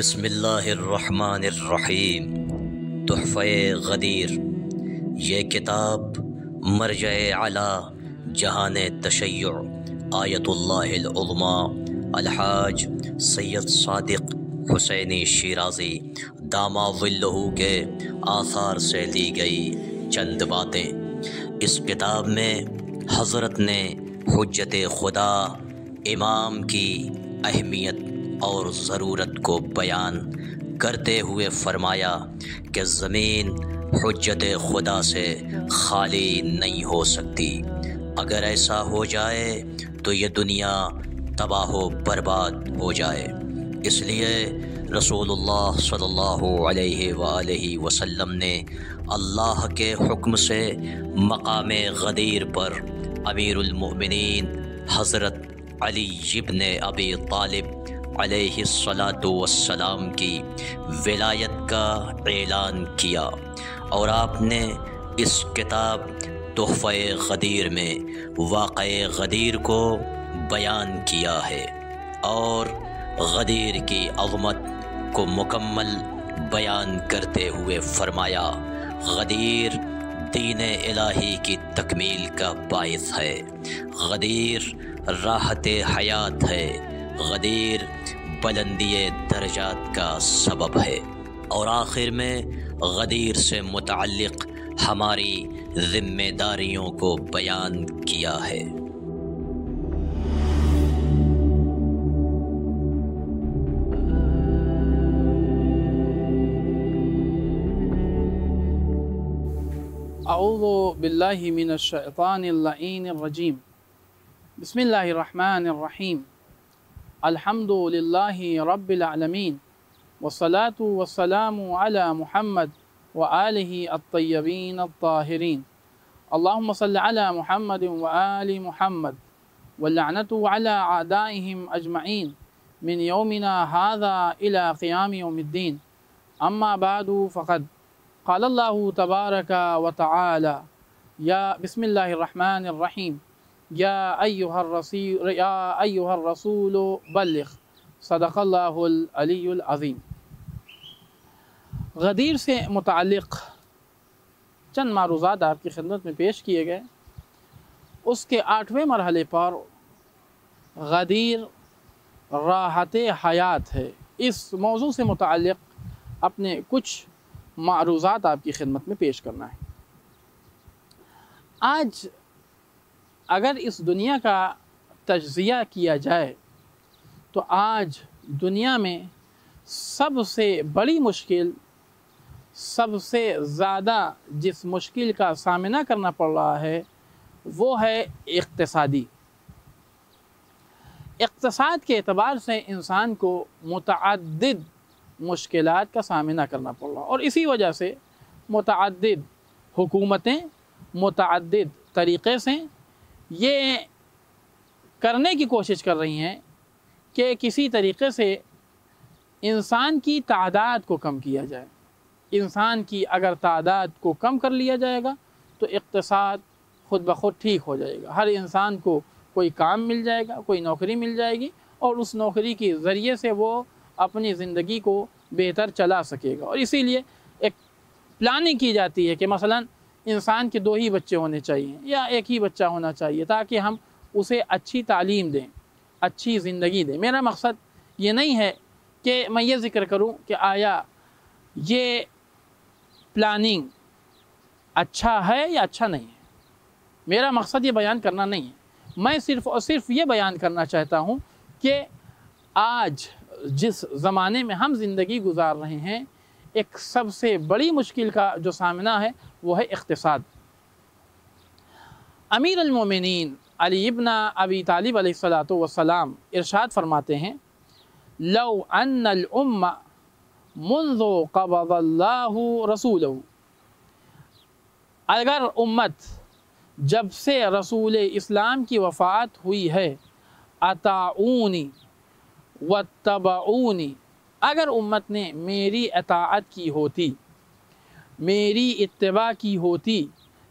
بسم اللہ الرحمن الرحیم۔ تحفہ غدیر، یہ کتاب مرجع اعلی جہان تشیع آیت اللہ العظمی الحاج سید صادق حسینی شیرازی دامہ ظلہ کے آثار سے لی گئی چند باتیں۔ اس کتاب میں حضرت نے حجت خدا امام کی اہمیت اور ضرورت کو بیان کرتے ہوئے فرمایا کہ زمین حجت خدا سے خالی نہیں ہو سکتی۔ اگر ایسا ہو جائے تو یہ دنیا تباہ و برباد ہو جائے۔ اس لیے رسول اللہ صلی اللہ علیہ وآلہ وسلم نے اللہ کے حکم سے مقام غدیر پر امیر المؤمنین حضرت علی ابن ابی طالب علیہ الصلاۃ والسلام کی ولایت کا اعلان کیا، اور آپ نے اس کتاب تحفہ غدیر میں واقع غدیر کو بیان کیا ہے اور غدیر کی عظمت کو مکمل بیان کرتے ہوئے فرمایا، غدیر دین الہی کی تکمیل کا باعث ہے، غدیر راحت حیات ہے، غدیر بلندی درجات کا سبب ہے، اور آخر میں غدیر سے متعلق ہماری ذمہ داریوں کو بیان کیا ہے۔ اعوذ باللہ من الشیطان اللعین الرجیم، بسم اللہ الرحمن الرحیم، الحمد للہ رب العالمین، والصلاة والسلام علی محمد وآلہ الطیبین الطاہرین، اللہم صل علی محمد وآل محمد، واللعنۃ علی اعدائہم اجمعین من یومنا ھذا الی قیام یوم الدین، اما بعد فقد قال اللہ تبارک و تعالی، یا بسم اللہ الرحمن الرحیم، یا ایہا الرسول بلغ، صدق اللہ العلی العظیم۔ غدیر سے متعلق چند معروضات آپ کی خدمت میں پیش کیے گئے۔ اس کے 8ویں مرحلے پر غدیر راحت حیات ہے، اس موضوع سے متعلق اپنے کچھ معروضات آپ کی خدمت میں پیش کرنا ہے۔ آج اگر اس دنیا کا تجزیہ کیا جائے تو آج دنیا میں سب سے بڑی مشکل، سب سے زیادہ جس مشکل کا سامنا کرنا پڑ رہا ہے وہ ہے اقتصادی۔ اقتصاد کے اعتبار سے انسان کو متعدد مشکلات کا سامنا کرنا پڑ رہا ہے، اور اسی وجہ سے متعدد حکومتیں متعدد طریقے سے یہ کرنے کی کوشش کر رہی ہیں کہ کسی طریقے سے انسان کی تعداد کو کم کیا جائے۔ انسان کی اگر تعداد کو کم کر لیا جائے گا تو اقتصاد خود بخود ٹھیک ہو جائے گا، ہر انسان کو کوئی کام مل جائے گا، کوئی نوکری مل جائے گی، اور اس نوکری کے ذریعے سے وہ اپنی زندگی کو بہتر چلا سکے گا۔ اور اسی لیے ایک پلاننگ کی جاتی ہے کہ مثلا انسان کے 2 ہی بچے ہونے چاہیے یا 1 ہی بچہ ہونا چاہیے، تاکہ ہم اسے اچھی تعلیم دیں، اچھی زندگی دیں۔ میرا مقصد یہ نہیں ہے کہ میں یہ ذکر کروں کہ آیا یہ پلاننگ اچھا ہے یا اچھا نہیں ہے۔ میرا مقصد یہ بیان کرنا نہیں ہے، میں صرف اور صرف یہ بیان کرنا چاہتا ہوں کہ آج جس زمانے میں ہم زندگی گزار رہے ہیں، ایک سب سے بڑی مشکل کا جو سامنا ہے وہ ہے اقتصاد۔ امیر المومنین علی ابن ابی طالب علیہ الصلاۃ والسلام ارشاد فرماتے ہیں، لو ان الامہ منذ قبض اللہ رسولہ، اگر امت جب سے رسول اسلام کی وفات ہوئی ہے، اطاعونی واتبعونی، اگر امت نے میری اطاعت کی ہوتی، میری اتباع کی ہوتی،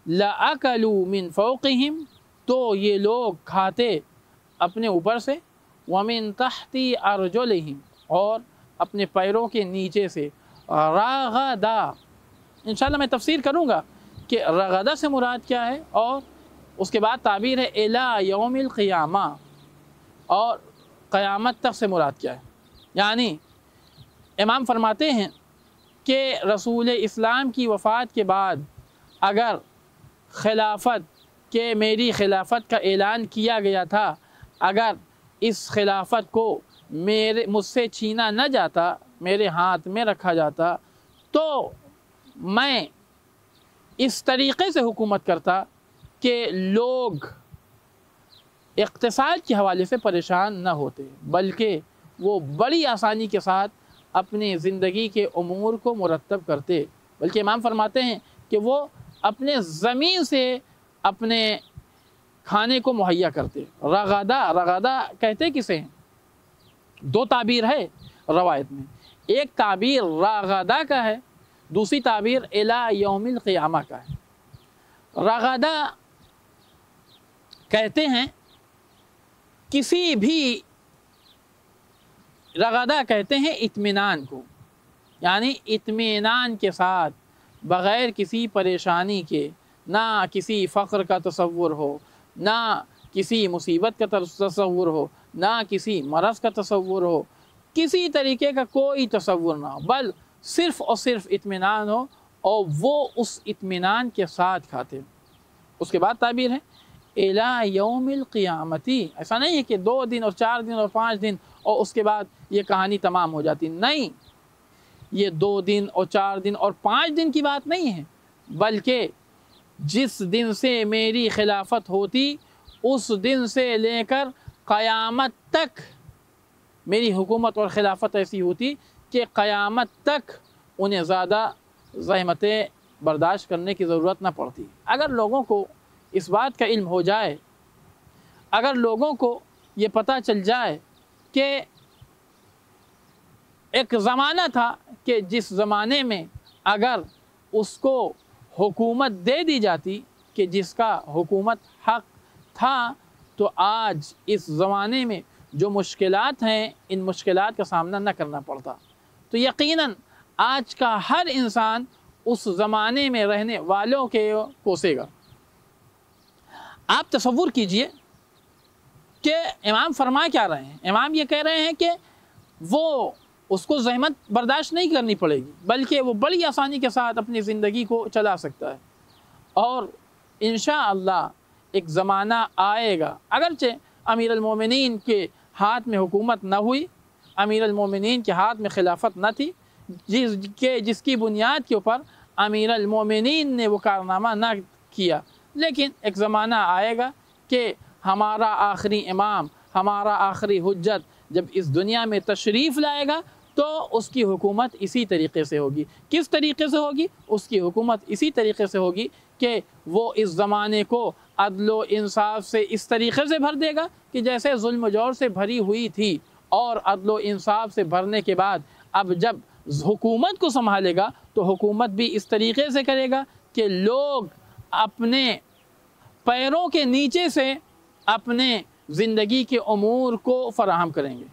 لَأَكَلُوا مِن فَوْقِهِمْ، تو یہ لوگ کھاتے اپنے اوپر سے، وَمِن تَحْتِ أَرْجُلِهِمْ، اور اپنے پیروں کے نیچے سے۔ رغدا، انشاءاللہ میں تفسیر کروں گا کہ رغدا سے مراد کیا ہے، اور اس کے بعد تعبیر ہے الی یوم القیامہ، اور قیامت تک سے مراد کیا ہے۔ یعنی امام فرماتے ہیں کہ رسول اسلام کی وفات کے بعد اگر خلافت کہ میری خلافت کا اعلان کیا گیا تھا، اگر اس خلافت کو مجھ سے چھینا نہ جاتا، میرے ہاتھ میں رکھا جاتا، تو میں اس طریقے سے حکومت کرتا کہ لوگ اقتصاد کے حوالے سے پریشان نہ ہوتے، بلکہ وہ بڑی آسانی کے ساتھ اپنی زندگی کے امور کو مرتب کرتے۔ بلکہ امام فرماتے ہیں کہ وہ اپنے زمین سے اپنے کھانے کو مہیا کرتے۔ رغدا کہتے کسے ہیں؟ دو تعبیر ہے روایت میں، ایک تعبیر رغدا کا ہے، دوسری تعبیر الی یوم القیامہ کا ہے۔ رغدا کہتے ہیں کسی بھی، رغدا کہتے ہیں اطمینان کو، یعنی اطمینان کے ساتھ، بغیر کسی پریشانی کے، نہ کسی فقر کا تصور ہو، نہ کسی مصیبت کا تصور ہو، نہ کسی مرض کا تصور ہو، کسی طریقے کا کوئی تصور نہ ہو، بل صرف اور صرف اطمینان ہو، اور وہ اس اطمینان کے ساتھ کھاتے۔ اس کے بعد تعبیر ہے الی یوم القیامتی، ایسا نہیں ہے کہ 2 دن اور 4 دن اور 5 دن اور اس کے بعد یہ کہانی تمام ہو جاتی، نہیں، یہ 2 دن اور 4 دن اور 5 دن کی بات نہیں ہے، بلکہ جس دن سے میری خلافت ہوتی اس دن سے لے کر قیامت تک میری حکومت اور خلافت ایسی ہوتی کہ قیامت تک انہیں زیادہ زحمتیں برداشت کرنے کی ضرورت نہ پڑتی۔ اگر لوگوں کو اس بات کا علم ہو جائے، اگر لوگوں کو یہ پتہ چل جائے کہ ایک زمانہ تھا کہ جس زمانے میں اگر اس کو حکومت دے دی جاتی کہ جس کا حکومت حق تھا، تو آج اس زمانے میں جو مشکلات ہیں ان مشکلات کا سامنا نہ کرنا پڑتا، تو یقیناً آج کا ہر انسان اس زمانے میں رہنے والوں کے کوسے گا۔ آپ تصور کیجئے کہ امام فرما کیا رہے ہیں، امام یہ کہہ رہے ہیں کہ وہ اس کو زحمت برداشت نہیں کرنی پڑے گی، بلکہ وہ بڑی آسانی کے ساتھ اپنی زندگی کو چلا سکتا ہے، اور انشاءاللہ ایک زمانہ آئے گا، اگرچہ امیر المومنین کے ہاتھ میں حکومت نہ ہوئی، امیر المومنین کے ہاتھ میں خلافت نہ تھی، جس کی بنیاد کے اوپر امیر المومنین نے وہ کارنامہ نہ کیا، لیکن ایک زمانہ آئے گا کہ ہمارا آخری امام، ہمارا آخری حجت جب اس دنیا میں تشریف لائے گا تو اس کی حکومت اسی طریقے سے ہوگی۔ کس طریقے سے ہوگی؟ اس کی حکومت اسی طریقے سے ہوگی کہ وہ اس زمانے کو عدل و انصاف سے اس طریقے سے بھر دے گا کہ جیسے ظلم و جور سے بھری ہوئی تھی، اور عدل و انصاف سے بھرنے کے بعد اب جب حکومت کو سنبھالے گا تو حکومت بھی اس طریقے سے کرے گا کہ لوگ اپنے پیروں کے نیچے سے اپنے زندگی کے امور کو فراہم کریں گے۔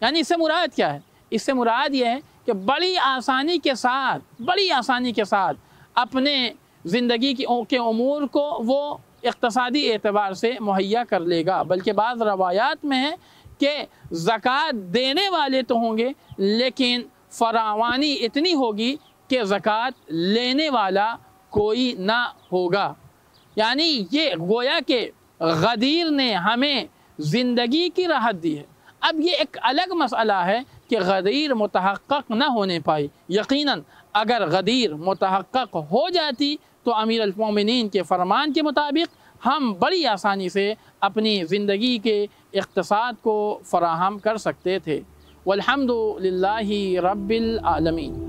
یعنی اس سے مراد کیا ہے؟ اس سے مراد یہ ہے کہ بڑی آسانی کے ساتھ اپنے زندگی کے امور کو وہ اقتصادی اعتبار سے مہیا کر لے گا، بلکہ بعض روایات میں ہے کہ زکوٰۃ دینے والے تو ہوں گے لیکن فراوانی اتنی ہوگی کہ زکوٰۃ لینے والا کوئی نہ ہوگا۔ یعنی یہ گویا کہ غدیر نے ہمیں زندگی کی راحت دی ہے۔ اب یہ ایک الگ مسئلہ ہے کہ غدیر متحقق نہ ہونے پائی، یقیناً اگر غدیر متحقق ہو جاتی تو امیر المومنین کے فرمان کے مطابق ہم بڑی آسانی سے اپنی زندگی کے اقتصاد کو فراہم کر سکتے تھے۔ والحمد للہ رب العالمین۔